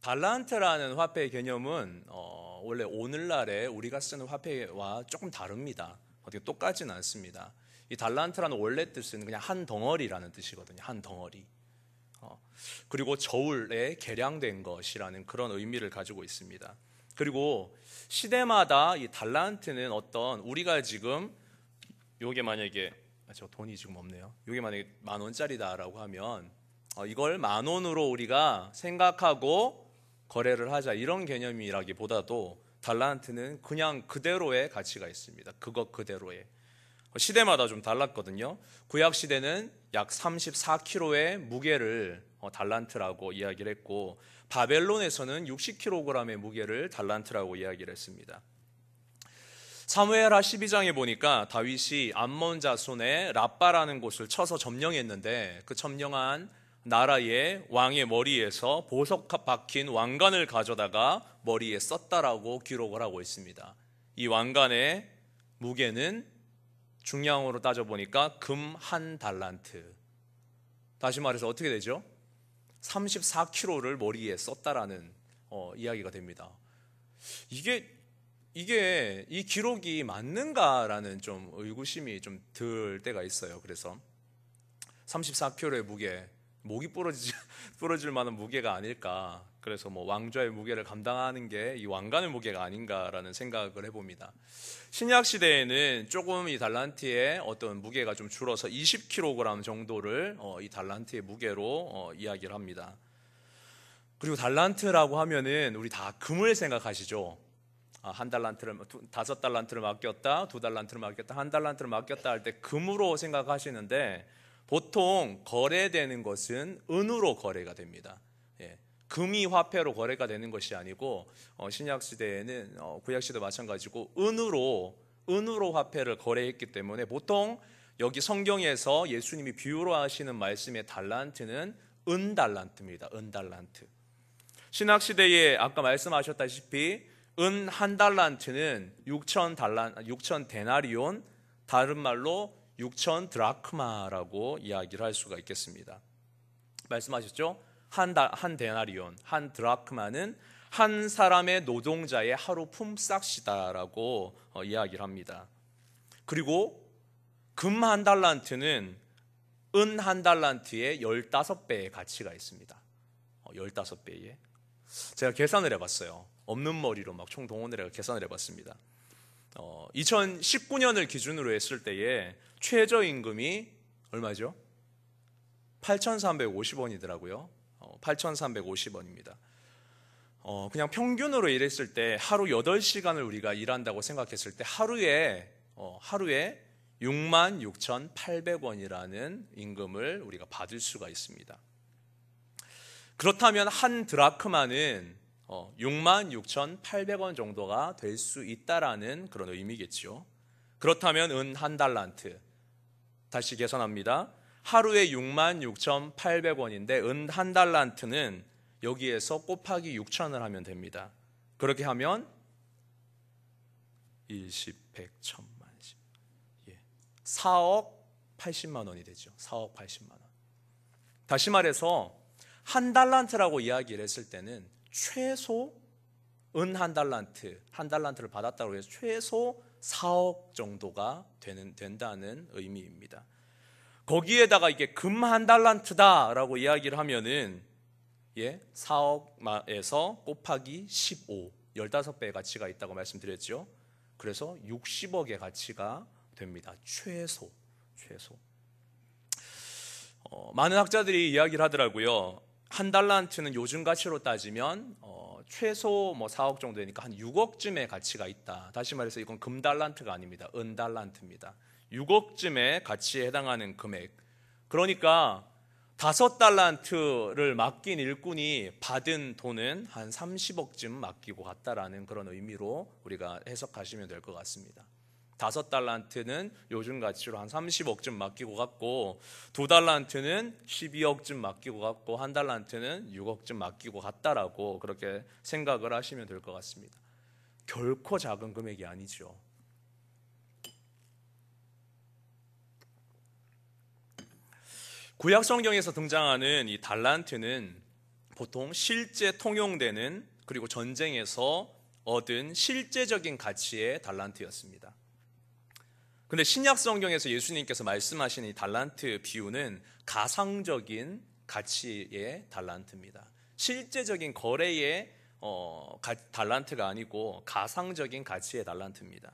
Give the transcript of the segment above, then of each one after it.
달란트라는 화폐의 개념은 원래 오늘날에 우리가 쓰는 화폐와 조금 다릅니다. 어떻게 똑같지는 않습니다. 이 달란트라는 원래 뜻은 그냥 한 덩어리라는 뜻이거든요. 한 덩어리. 그리고 저울에 계량된 것이라는 그런 의미를 가지고 있습니다. 그리고 시대마다 이 달란트는 어떤 우리가 지금 요게 만약에 저 돈이 지금 없네요. 요게 만약에 10,000원짜리다라고 하면 이걸 10,000원으로 우리가 생각하고 거래를 하자 이런 개념이라기보다도 달란트는 그냥 그대로의 가치가 있습니다. 그것 그대로의. 시대마다 좀 달랐거든요. 구약 시대는 약 34kg의 무게를 달란트라고 이야기를 했고, 바벨론에서는 60kg의 무게를 달란트라고 이야기를 했습니다. 사무엘하 12장에 보니까 다윗이 암몬 자손의 랍바라는 곳을 쳐서 점령했는데, 그 점령한 나라의 왕의 머리에서 보석 박힌 왕관을 가져다가 머리에 썼다라고 기록을 하고 있습니다. 이 왕관의 무게는 중량으로 따져보니까 금 1달란트. 다시 말해서 어떻게 되죠? 34kg를 머리에 썼다라는 이야기가 됩니다. 이게 이 기록이 맞는가라는 좀 의구심이 좀 들 때가 있어요. 그래서 34kg의 무게, 목이 부러질 만한 무게가 아닐까. 그래서 왕좌의 무게를 감당하는 게 이 왕관의 무게가 아닌가라는 생각을 해봅니다. 신약 시대에는 조금 이 달란트의 어떤 무게가 좀 줄어서 20kg 정도를 이 달란트의 무게로 이야기를 합니다. 그리고 달란트라고 하면은 우리 다 금을 생각하시죠. 5달란트를 맡겼다, 2달란트를 맡겼다, 1달란트를 맡겼다 할 때 금으로 생각하시는데, 보통 거래되는 것은 은으로 거래가 됩니다. 금이 화폐로 거래가 되는 것이 아니고 신약 시대에는 구약 시대 마찬가지고 은으로 화폐를 거래했기 때문에 보통 여기 성경에서 예수님이 비유로 하시는 말씀의 달란트는 은달란트입니다. 은달란트. 신약 시대에 아까 말씀하셨다시피 은 1달란트는 6천 데나리온, 다른 말로 6천 드라크마라고 이야기를 할 수가 있겠습니다. 말씀하셨죠? 한 데나리온, 한 드라크마는 한 사람의 노동자의 하루 품삯이다라고 이야기를 합니다. 그리고 금 1달란트는 은 1달란트의 15배의 가치가 있습니다. 15배의. 제가 계산을 해봤어요. 없는 머리로 막 총동원을 해서 계산을 해봤습니다. 2019년을 기준으로 했을 때에 최저임금이 얼마죠? 8,350원이더라고요. 8,350원입니다. 그냥 평균으로 일했을 때 하루 8시간을 우리가 일한다고 생각했을 때 하루에 66,800원이라는 임금을 우리가 받을 수가 있습니다. 그렇다면 한 드라크마는 66,800원 정도가 될 수 있다라는 그런 의미겠죠. 그렇다면 은 1달란트, 다시 계산합니다. 하루에 66,800원인데 은 1달란트는 여기에서 곱하기 6,000을 하면 됩니다. 그렇게 하면 10, 100, 1000만, 4억 80만 원이 되죠. 4억 80만 원. 다시 말해서 1달란트라고 이야기를 했을 때는 최소 은 1달란트를 받았다고 해서 최소 4억 정도가 된다는 의미입니다. 거기에다가 이게 금 1달란트다라고 이야기를 하면은 4억에서 곱하기 15, 15배의 가치가 있다고 말씀드렸죠. 그래서 60억의 가치가 됩니다. 최소. 많은 학자들이 이야기를 하더라고요. 1달란트는 요즘 가치로 따지면 최소 4억 정도 되니까 한 6억쯤의 가치가 있다. 다시 말해서 이건 금달란트가 아닙니다. 은달란트입니다. 6억쯤의 가치에 해당하는 금액. 그러니까 5달란트를 맡긴 일꾼이 받은 돈은 한 30억쯤 맡기고 갔다라는 그런 의미로 우리가 해석하시면 될 것 같습니다. 5달란트는 요즘 가치로 한 30억쯤 맡기고 갔고, 2달란트는 12억쯤 맡기고 갔고, 1달란트는 6억쯤 맡기고 갔다라고 그렇게 생각을 하시면 될 것 같습니다. 결코 작은 금액이 아니죠. 구약 성경에서 등장하는 이 달란트는 보통 실제 통용되는, 그리고 전쟁에서 얻은 실제적인 가치의 달란트였습니다. 근데 신약 성경에서 예수님께서 말씀하신 이 달란트 비유는 가상적인 가치의 달란트입니다. 실제적인 거래의 달란트가 아니고 가상적인 가치의 달란트입니다.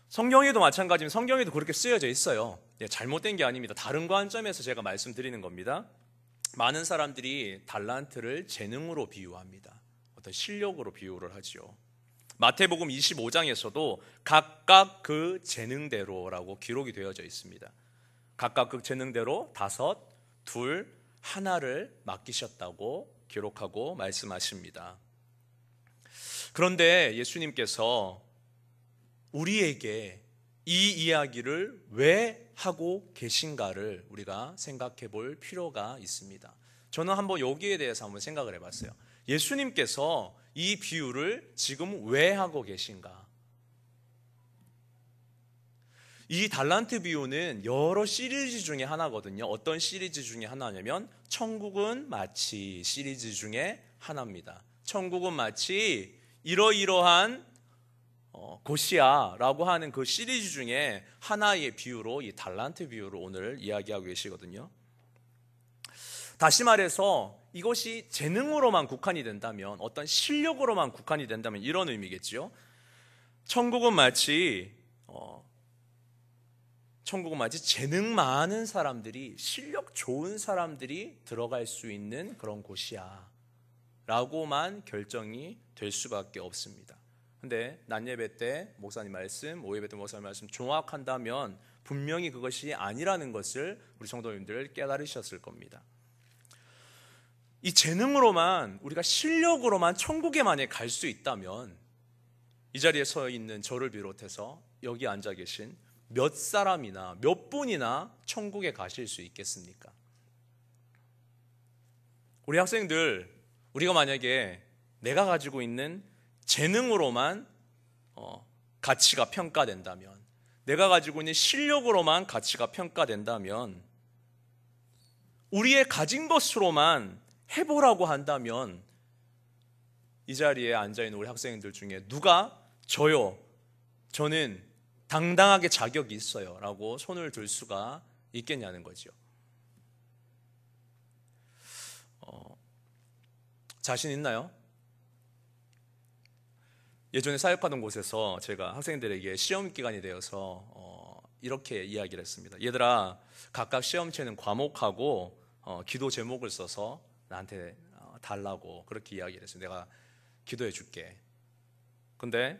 성경에도 마찬가지면 성경에도 그렇게 쓰여져 있어요. 잘못된 게 아닙니다. 다른 관점에서 제가 말씀드리는 겁니다. 많은 사람들이 달란트를 재능으로 비유합니다. 어떤 실력으로 비유를 하지요. 마태복음 25장에서도 각각 그 재능대로라고 기록이 되어져 있습니다. 각각 그 재능대로 5, 2, 1를 맡기셨다고 기록하고 말씀하십니다. 그런데 예수님께서 우리에게 이 이야기를 왜 하고 계신가를 우리가 생각해 볼 필요가 있습니다. 저는 한번 여기에 대해서 한번 생각을 해봤어요. 예수님께서 이 비유를 지금 왜 하고 계신가? 이 달란트 비유는 여러 시리즈 중에 하나거든요. 어떤 시리즈 중에 하나냐면 천국은 마치 시리즈 중에 하나입니다. 천국은 마치 이러이러한 곳이야 라고 하는 그 시리즈 중에 하나의 비유로, 이 달란트 비유를 오늘 이야기하고 계시거든요. 다시 말해서 이것이 재능으로만 국한이 된다면, 어떤 실력으로만 국한이 된다면 이런 의미겠지요. 천국은 마치 재능 많은 사람들이, 실력 좋은 사람들이 들어갈 수 있는 그런 곳이야 라고만 결정이 될 수밖에 없습니다. 근데 낮 예배 때 목사님 말씀, 오예배 때 목사님 말씀 종합한다면 분명히 그것이 아니라는 것을 우리 성도님들 깨달으셨을 겁니다. 이 재능으로만, 우리가 실력으로만 천국에 만약에 갈 수 있다면 이 자리에 서 있는 저를 비롯해서 여기 앉아 계신 몇 사람이나 몇 분이나 천국에 가실 수 있겠습니까? 우리 학생들, 우리가 만약에 내가 가지고 있는 재능으로만 가치가 평가된다면, 내가 가지고 있는 실력으로만 가치가 평가된다면, 우리의 가진 것으로만 해보라고 한다면 이 자리에 앉아있는 우리 학생들 중에 누가 저는 당당하게 자격이 있어요 라고 손을 들 수가 있겠냐는 거죠. 자신 있나요? 예전에 사역하던 곳에서 제가 학생들에게 시험 기간이 되어서 이렇게 이야기를 했습니다. 얘들아, 각각 시험치는 과목하고 기도 제목을 써서 나한테 달라고 그렇게 이야기를 했어요. 내가 기도해 줄게. 근데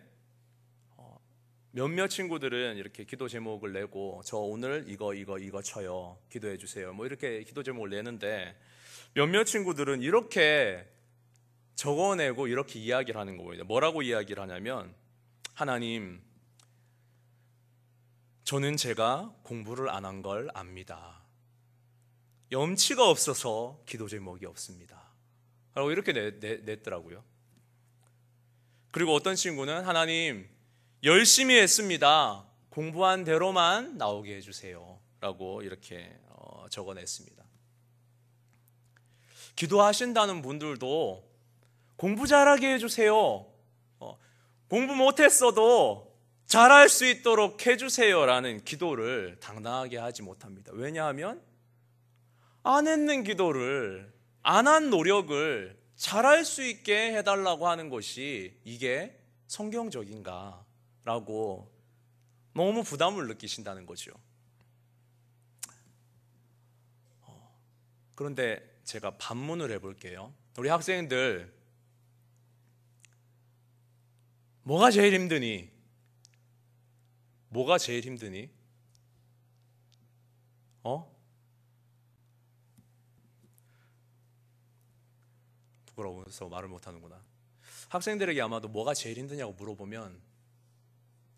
몇몇 친구들은 이렇게 기도 제목을 내고 저 오늘 이거 쳐요. 기도해 주세요. 뭐 이렇게 기도 제목을 내는데 몇몇 친구들은 이렇게 적어내고 이렇게 이야기를 하는 겁니다. 뭐라고 이야기를 하냐면, 하나님, 저는 제가 공부를 안 한 걸 압니다. 염치가 없어서 기도 제목이 없습니다. 라고 이렇게 냈더라고요. 그리고 어떤 친구는 하나님, 열심히 했습니다. 공부한 대로만 나오게 해주세요. 라고 이렇게 적어냈습니다. 기도하신다는 분들도 공부 잘하게 해주세요. 공부 못했어도 잘할 수 있도록 해주세요 라는 기도를 당당하게 하지 못합니다. 왜냐하면 안 했는 기도를, 안 한 노력을 잘할 수 있게 해달라고 하는 것이 이게 성경적인가 라고 너무 부담을 느끼신다는 거죠. 그런데 제가 반문을 해볼게요. 우리 학생들, 뭐가 제일 힘드니? 뭐가 제일 힘드니? 부끄러워서 말을 못하는구나. 학생들에게 아마도 뭐가 제일 힘드냐고 물어보면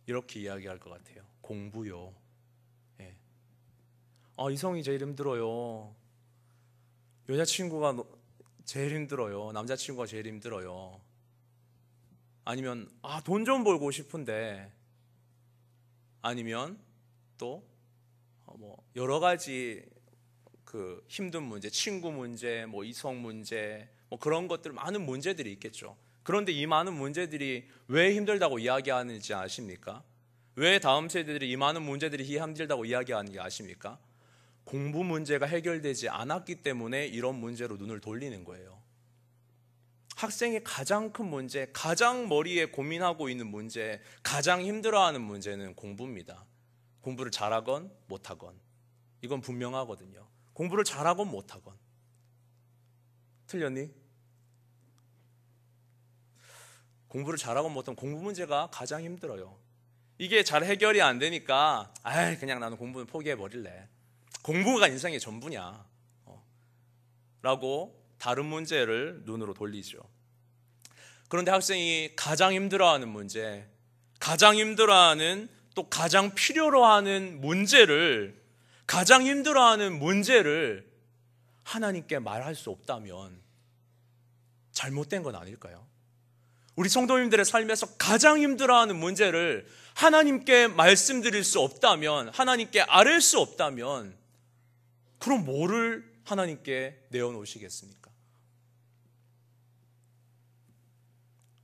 이렇게 이야기할 것 같아요. 공부요. 예. 이성이 제일 힘들어요. 여자친구가 제일 힘들어요. 남자친구가 제일 힘들어요. 아니면 돈 좀 벌고 싶은데, 아니면 또 여러 가지 그 힘든 문제, 친구 문제, 뭐 이성 문제, 뭐 그런 것들 많은 문제들이 있겠죠. 그런데 이 많은 문제들이 왜 힘들다고 이야기하는지 아십니까? 왜 다음 세대들이 이 많은 문제들이 힘들다고 이야기하는지 아십니까? 공부 문제가 해결되지 않았기 때문에 이런 문제로 눈을 돌리는 거예요. 학생의 가장 큰 문제, 가장 머리에 고민하고 있는 문제, 가장 힘들어하는 문제는 공부입니다. 공부를 잘하건 못하건 이건 분명하거든요. 공부를 잘하건 못하건. 틀렸니? 공부를 잘하건 못하건 공부 문제가 가장 힘들어요. 이게 잘 해결이 안 되니까 그냥 나는 공부는 포기해버릴래. 공부가 인생의 전부냐 라고 다른 문제를 눈으로 돌리죠. 그런데 학생이 가장 힘들어하는 문제, 가장 힘들어하는 또 가장 필요로 하는 문제를, 가장 힘들어하는 문제를 하나님께 말할 수 없다면 잘못된 건 아닐까요? 우리 성도님들의 삶에서 가장 힘들어하는 문제를 하나님께 말씀드릴 수 없다면, 하나님께 아뢰 수 없다면 그럼 뭐를 하나님께 내어놓으시겠습니까?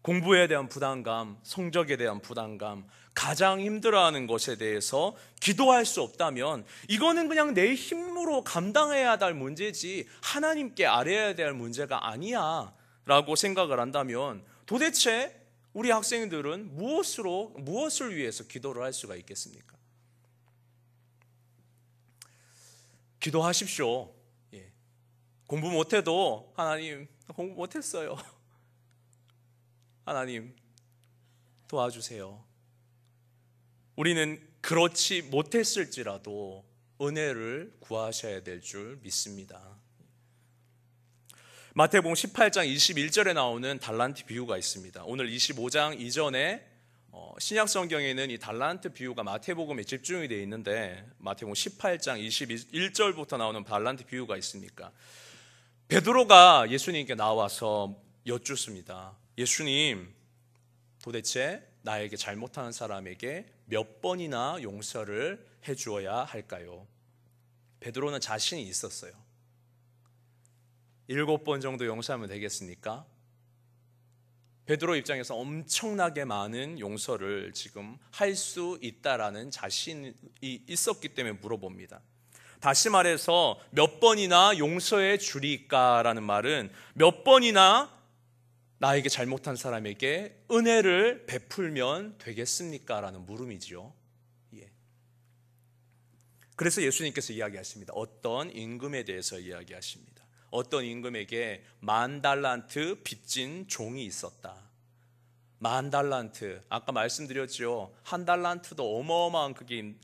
공부에 대한 부담감, 성적에 대한 부담감, 가장 힘들어하는 것에 대해서 기도할 수 없다면 이거는 그냥 내 힘으로 감당해야 할 문제지 하나님께 아뢰어야 될 문제가 아니야 라고 생각을 한다면 도대체 우리 학생들은 무엇을 위해서 기도를 할 수가 있겠습니까? 기도하십시오. 공부 못해도 하나님 공부 못했어요. 하나님 도와주세요. 우리는 그렇지 못했을지라도 은혜를 구하셔야 될 줄 믿습니다. 마태복음 18장 21절에 나오는 달란트 비유가 있습니다. 오늘 25장 이전에 신약 성경에는 이 달란트 비유가 마태복음에 집중이 되어 있는데 마태복음 18장 21절부터 나오는 달란트 비유가 있으니까 베드로가 예수님께 나와서 여쭙습니다. 예수님, 도대체 나에게 잘못하는 사람에게 몇 번이나 용서를 해주어야 할까요? 베드로는 자신이 있었어요. 7번 정도 용서하면 되겠습니까? 베드로 입장에서 엄청나게 많은 용서를 지금 할 수 있다라는 자신이 있었기 때문에 물어봅니다. 다시 말해서 몇 번이나 용서해 주리까라는 말은 몇 번이나 나에게 잘못한 사람에게 은혜를 베풀면 되겠습니까? 라는 물음이지요. 그래서 예수님께서 이야기하십니다. 어떤 임금에 대해서 이야기하십니다. 어떤 임금에게 10,000달란트 빚진 종이 있었다. 10,000달란트, 아까 말씀드렸죠. 1달란트도 어마어마한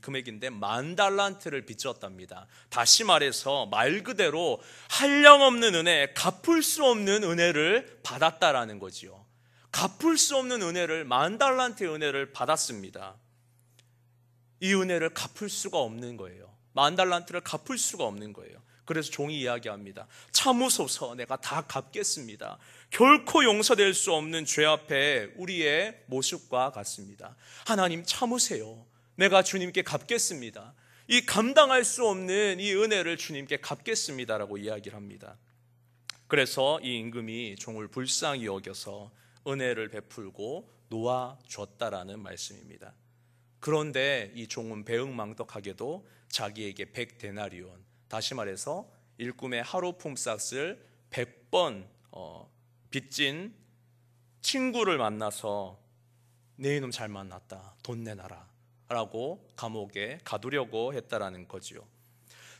금액인데 10,000달란트를 빚졌답니다. 다시 말해서 말 그대로 한량없는 은혜, 갚을 수 없는 은혜를 받았다라는 거지요. 갚을 수 없는 은혜를 10,000달란트의 은혜를 받았습니다. 이 은혜를 갚을 수가 없는 거예요. 10,000달란트를 갚을 수가 없는 거예요. 그래서 종이 이야기합니다. 참으소서, 내가 다 갚겠습니다. 결코 용서될 수 없는 죄 앞에 우리의 모습과 같습니다. 하나님 참으세요. 내가 주님께 갚겠습니다. 이 감당할 수 없는 이 은혜를 주님께 갚겠습니다라고 이야기를 합니다. 그래서 이 임금이 종을 불쌍히 여겨서 은혜를 베풀고 놓아줬다라는 말씀입니다. 그런데 이 종은 배은망덕하게도 자기에게 100데나리온, 다시 말해서 일꿈에 하루 품삯을 100번 빚진 친구를 만나서 내 이놈 잘 만났다, 돈 내놔라 라고 감옥에 가두려고 했다라는 거지요.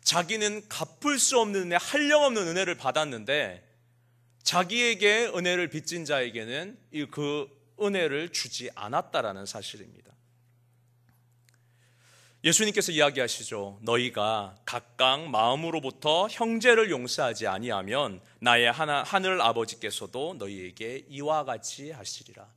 자기는 갚을 수 없는 은혜, 한량없는 은혜를 받았는데 자기에게 은혜를 빚진 자에게는 그 은혜를 주지 않았다라는 사실입니다. 예수님께서 이야기하시죠. 너희가 각각 마음으로부터 형제를 용서하지 아니하면 나의 하늘 아버지께서도 너희에게 이와 같이 하시리라.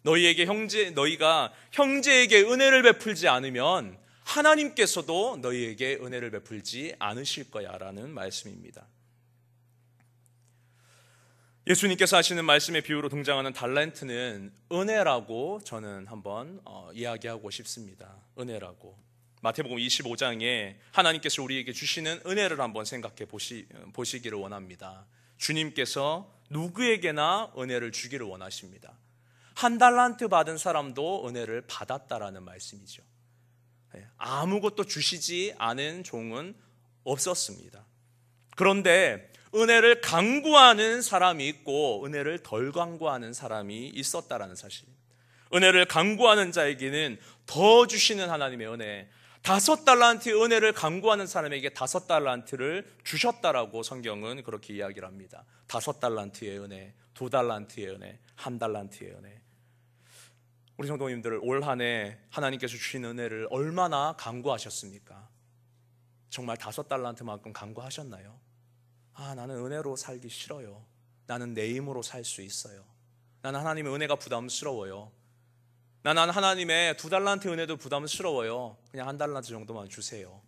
너희가 형제에게 은혜를 베풀지 않으면 하나님께서도 너희에게 은혜를 베풀지 않으실 거야 라는 말씀입니다. 예수님께서 하시는 말씀의 비유로 등장하는 달란트는 은혜라고 저는 한번 이야기하고 싶습니다. 은혜라고. 마태복음 25장에 하나님께서 우리에게 주시는 은혜를 한번 생각해 보시기를 원합니다. 주님께서 누구에게나 은혜를 주기를 원하십니다. 한 달란트 받은 사람도 은혜를 받았다라는 말씀이죠. 아무것도 주시지 않은 종은 없었습니다. 그런데 은혜를 강구하는 사람이 있고 은혜를 덜 강구하는 사람이 있었다라는 사실입니다. 은혜를 강구하는 자에게는 더 주시는 하나님의 은혜, 5달란트의 은혜를 강구하는 사람에게 5달란트를 주셨다라고 성경은 그렇게 이야기를 합니다. 5달란트의 은혜, 2달란트의 은혜, 1달란트의 은혜. 우리 성도님들, 올 한 해 하나님께서 주신 은혜를 얼마나 강구하셨습니까? 정말 5달란트만큼 강구하셨나요? 나는 은혜로 살기 싫어요. 나는 내 힘으로 살 수 있어요. 나는 하나님의 은혜가 부담스러워요. 나는 하나님의 2달란트 은혜도 부담스러워요. 그냥 1달란트 정도만 주세요.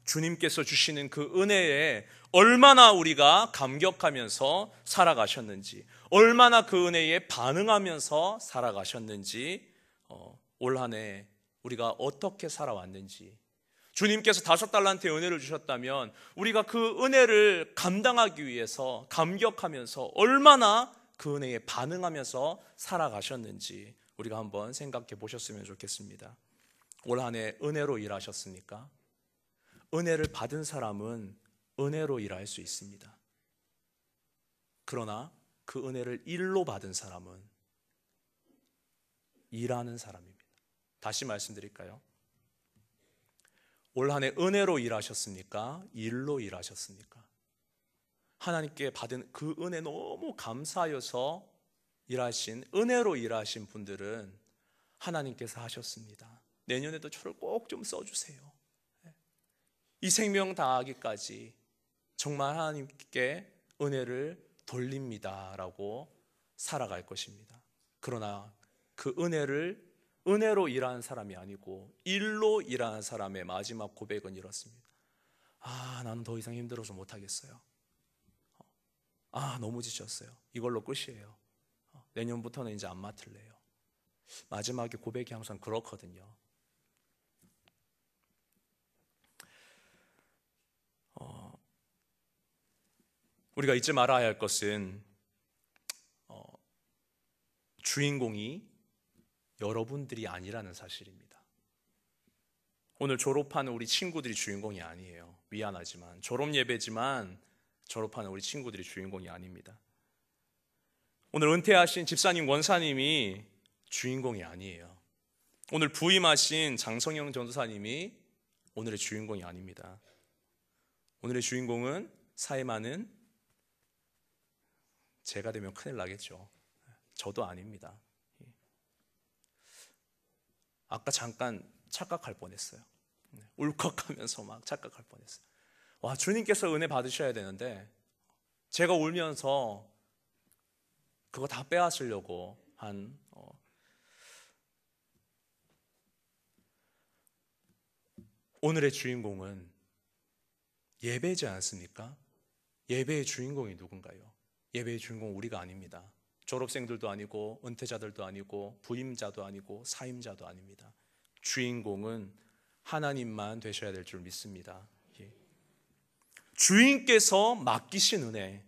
주님께서 주시는 그 은혜에 얼마나 우리가 감격하면서 살아가셨는지, 얼마나 그 은혜에 반응하면서 살아가셨는지, 올 한 해 우리가 어떻게 살아왔는지, 주님께서 5달란트의 은혜를 주셨다면 우리가 그 은혜를 감당하기 위해서 감격하면서 얼마나 그 은혜에 반응하면서 살아가셨는지 우리가 한번 생각해 보셨으면 좋겠습니다. 올 한 해 은혜로 일하셨습니까? 은혜를 받은 사람은 은혜로 일할 수 있습니다. 그러나 그 은혜를 일로 받은 사람은 일하는 사람입니다. 다시 말씀드릴까요? 올 한 해 은혜로 일하셨습니까? 일로 일하셨습니까? 하나님께 받은 그 은혜 너무 감사하여서 일하신, 은혜로 일하신 분들은 하나님께서 하셨습니다. 내년에도 저를 꼭 좀 써주세요. 이 생명 다하기까지 정말 하나님께 은혜를 돌립니다 라고 살아갈 것입니다. 그러나 그 은혜를 은혜로 일하는 사람이 아니고 일로 일하는 사람의 마지막 고백은 이렇습니다. 나는 더 이상 힘들어서 못하겠어요. 너무 지쳤어요. 이걸로 끝이에요. 내년부터는 이제 안 맡을래요. 마지막에 고백이 항상 그렇거든요. 우리가 잊지 말아야 할 것은 주인공이 여러분들이 아니라는 사실입니다. 오늘 졸업하는 우리 친구들이 주인공이 아니에요. 미안하지만 졸업 예배지만 졸업하는 우리 친구들이 주인공이 아닙니다. 오늘 은퇴하신 집사님, 원사님이 주인공이 아니에요. 오늘 부임하신 장성영 전도사님이 오늘의 주인공이 아닙니다. 오늘의 주인공은 사회 많은 제가 되면 큰일 나겠죠. 저도 아닙니다. 아까 잠깐 착각할 뻔했어요. 울컥하면서 막 착각할 뻔했어요. 주님께서 은혜 받으셔야 되는데 제가 울면서 그거 다 빼앗으려고 한 오늘의 주인공은 예배지 않습니까? 예배의 주인공이 누군가요? 예배의 주인공은 우리가 아닙니다. 졸업생들도 아니고 은퇴자들도 아니고 부임자도 아니고 사임자도 아닙니다. 주인공은 하나님만 되셔야 될 줄 믿습니다. 주인께서 맡기신 은혜,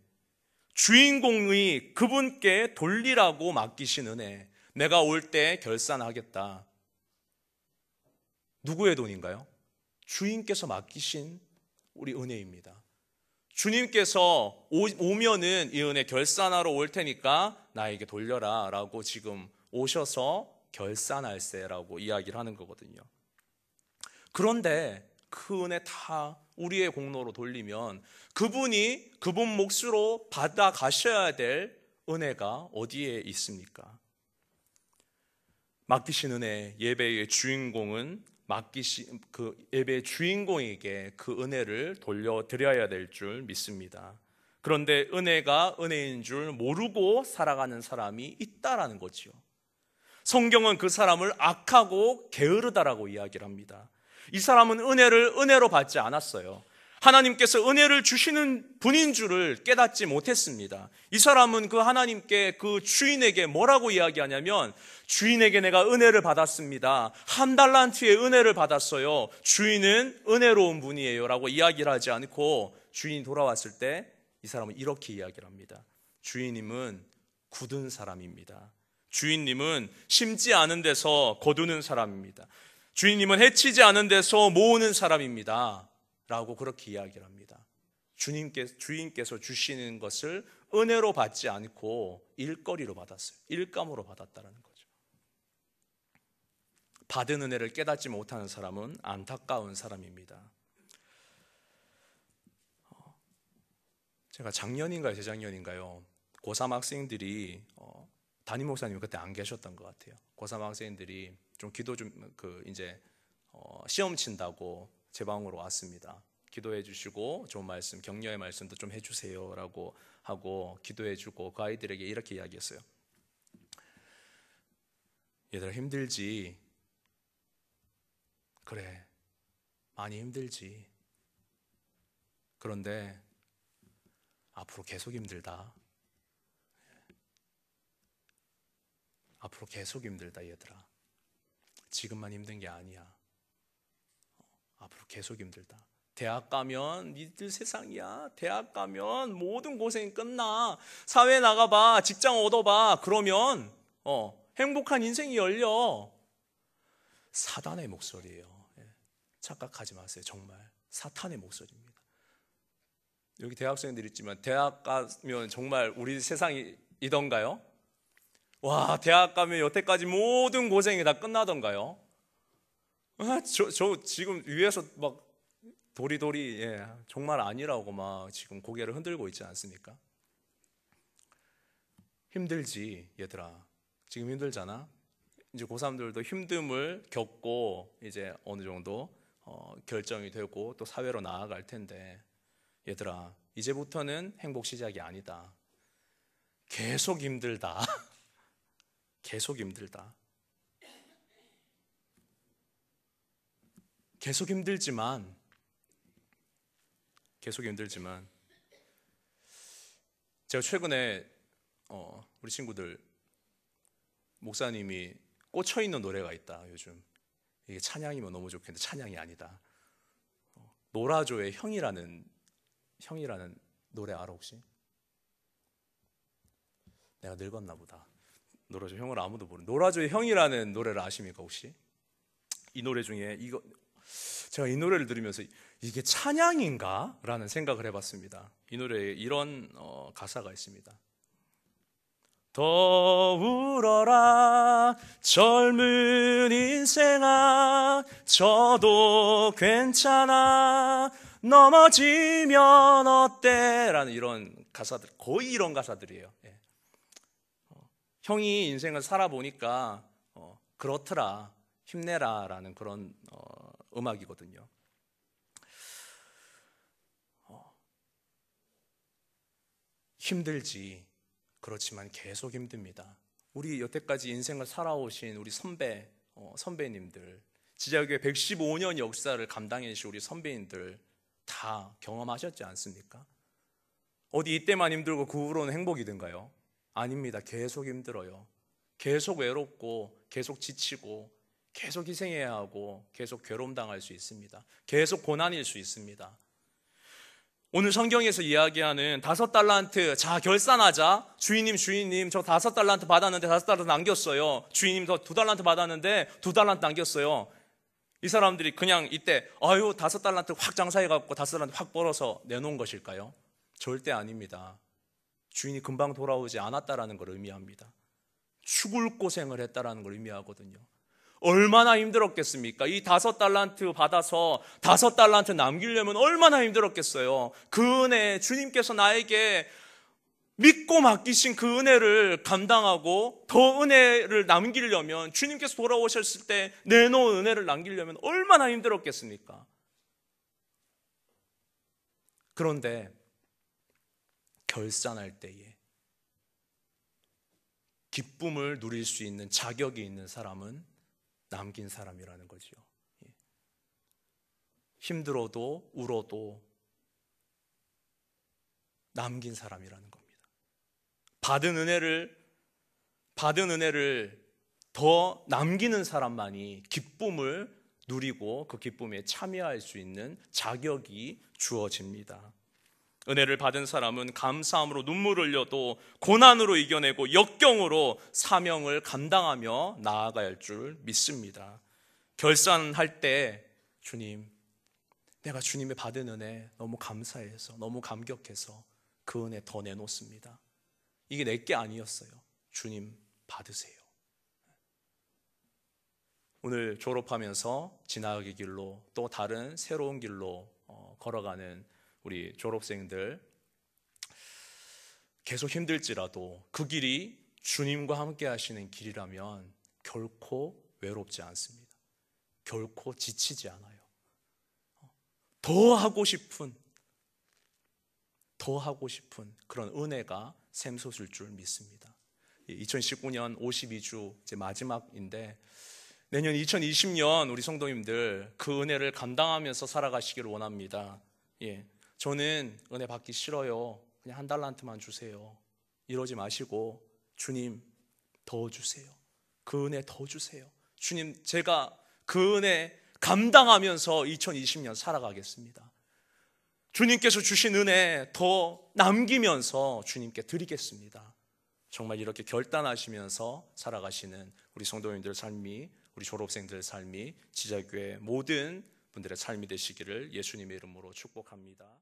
주인공이 그분께 돌리라고 맡기신 은혜, 내가 올 때 결산하겠다. 누구의 돈인가요? 주인께서 맡기신 우리 은혜입니다. 주님께서 오면은 이 은혜 결산하러 올 테니까 나에게 돌려라 라고 지금 오셔서 결산할세라고 이야기를 하는 거거든요. 그런데 그 은혜 다 우리의 공로로 돌리면 그분 몫으로 받아 가셔야 될 은혜가 어디에 있습니까? 맡기신 은혜, 예배의 주인공은 그 예배의 주인공에게 그 은혜를 돌려드려야 될 줄 믿습니다. 그런데 은혜가 은혜인 줄 모르고 살아가는 사람이 있다라는 거지요. 성경은 그 사람을 악하고 게으르다라고 이야기를 합니다. 이 사람은 은혜를 은혜로 받지 않았어요. 하나님께서 은혜를 주시는 분인 줄을 깨닫지 못했습니다. 이 사람은 그 하나님께, 그 주인에게 뭐라고 이야기하냐면, 주인에게 내가 은혜를 받았습니다. 1달란트의 은혜를 받았어요. 주인은 은혜로운 분이에요 라고 이야기를 하지 않고, 주인이 돌아왔을 때 이 사람은 이렇게 이야기를 합니다. 주인님은 굳은 사람입니다. 주인님은 심지 않은 데서 거두는 사람입니다. 주인님은 해치지 않은 데서 모으는 사람입니다 라고 그렇게 이야기를 합니다. 주인께서 주시는 것을 은혜로 받지 않고 일거리로 받았어요. 일감으로 받았다는 거죠. 받은 은혜를 깨닫지 못하는 사람은 안타까운 사람입니다. 제가 작년인가요, 재작년인가요? 고3 학생들이 담임 목사님이 그때 안 계셨던 것 같아요. 고3 학생들이 좀 기도 이제 시험 친다고 제 방으로 왔습니다. 기도해 주시고 좋은 말씀, 격려의 말씀도 좀 해주세요 라고 하고 기도해 주고 그 아이들에게 이렇게 이야기했어요. 얘들아 힘들지? 그래, 많이 힘들지. 그런데 앞으로 계속 힘들다. 앞으로 계속 힘들다 얘들아. 지금만 힘든 게 아니야. 앞으로 계속 힘들다. 대학 가면 니들 세상이야. 대학 가면 모든 고생이 끝나. 사회 나가봐. 직장 얻어봐. 그러면 행복한 인생이 열려. 사단의 목소리예요. 착각하지 마세요. 정말 사탄의 목소리입니다. 여기 대학생들 있지만 대학 가면 정말 우리 세상이 이던가요? 와, 대학 가면 여태까지 모든 고생이 다 끝나던가요? 저 지금 위에서 막 도리도리 정말 아니라고 막 지금 고개를 흔들고 있지 않습니까? 힘들지 얘들아. 지금 힘들잖아. 이제 고3들도 힘듦을 겪고 이제 어느 정도 결정이 되고 또 사회로 나아갈 텐데, 얘들아 이제부터는 행복 시작이 아니다. 계속 힘들다. 계속 힘들다. 계속 힘들지만 제가 최근에 우리 친구들 목사님이 꽂혀있는 노래가 있다. 요즘 이게 찬양이면 너무 좋겠는데 찬양이 아니다. 노라조의 형이라는 노래 알아 혹시? 내가 늙었나 보다. 노라조 형을 아무도 모르는 노라조의 형이라는 노래를 아십니까 혹시? 이 노래 중에 제가 이 노래를 들으면서 이게 찬양인가? 라는 생각을 해봤습니다. 이 노래에 이런 가사가 있습니다. 더 울어라 젊은 인생아, 저도 괜찮아, 넘어지면 어때? 라는 이런 가사들, 거의 이런 가사들이에요. 형이 인생을 살아보니까 그렇더라, 힘내라 라는 그런 음악이거든요. 힘들지. 그렇지만 계속 힘듭니다. 우리 여태까지 인생을 살아오신 우리 선배님들, 지자교회 115년 역사를 감당해 주신 우리 선배님들 다 경험하셨지 않습니까? 어디 이때만 힘들고 그 후로는 행복이든가요? 아닙니다. 계속 힘들어요. 계속 외롭고 계속 지치고 계속 희생해야 하고 계속 괴로움 당할 수 있습니다. 계속 고난일 수 있습니다. 오늘 성경에서 이야기하는 5달란트, 자 결산하자. 주인님 저 5달란트 받았는데 5달란트 남겼어요. 주인님 저 2달란트 받았는데 2달란트 남겼어요. 이 사람들이 그냥 이때 5달란트 확 장사해갖고 5달란트 확 벌어서 내놓은 것일까요? 절대 아닙니다. 주인이 금방 돌아오지 않았다라는 걸 의미합니다. 죽을 고생을 했다라는 걸 의미하거든요. 얼마나 힘들었겠습니까? 이 5달란트 받아서 5달란트 남기려면 얼마나 힘들었겠어요. 그 은혜, 주님께서 나에게 믿고 맡기신 그 은혜를 감당하고 더 은혜를 남기려면, 주님께서 돌아오셨을 때 내놓은 은혜를 남기려면 얼마나 힘들었겠습니까? 그런데 결산할 때에 기쁨을 누릴 수 있는 자격이 있는 사람은 남긴 사람이라는 거죠. 힘들어도 울어도 남긴 사람이라는 겁니다. 받은 은혜를 더 남기는 사람만이 기쁨을 누리고 그 기쁨에 참여할 수 있는 자격이 주어집니다. 은혜를 받은 사람은 감사함으로 눈물을 흘려도 고난으로 이겨내고 역경으로 사명을 감당하며 나아갈 줄 믿습니다. 결산할 때 주님, 내가 주님의 받은 은혜 너무 감사해서 너무 감격해서 그 은혜 더 내놓습니다. 이게 내게 아니었어요. 주님 받으세요. 오늘 졸업하면서 지나가기 길로 또 다른 새로운 길로 걸어가는 우리 졸업생들, 계속 힘들지라도 그 길이 주님과 함께 하시는 길이라면 결코 외롭지 않습니다. 결코 지치지 않아요. 더 하고 싶은 그런 은혜가 샘솟을 줄 믿습니다. 2019년 52주 이제 마지막인데, 내년 2020년 우리 성도님들 그 은혜를 감당하면서 살아가시기를 원합니다. 저는 은혜 받기 싫어요, 그냥 한 달란트만 주세요, 이러지 마시고 주님 더 주세요. 그 은혜 더 주세요. 주님, 제가 그 은혜 감당하면서 2020년 살아가겠습니다. 주님께서 주신 은혜 더 남기면서 주님께 드리겠습니다. 정말 이렇게 결단하시면서 살아가시는 우리 성도님들 삶이, 우리 졸업생들의 삶이, 지자교회 모든 분들의 삶이 되시기를 예수님의 이름으로 축복합니다.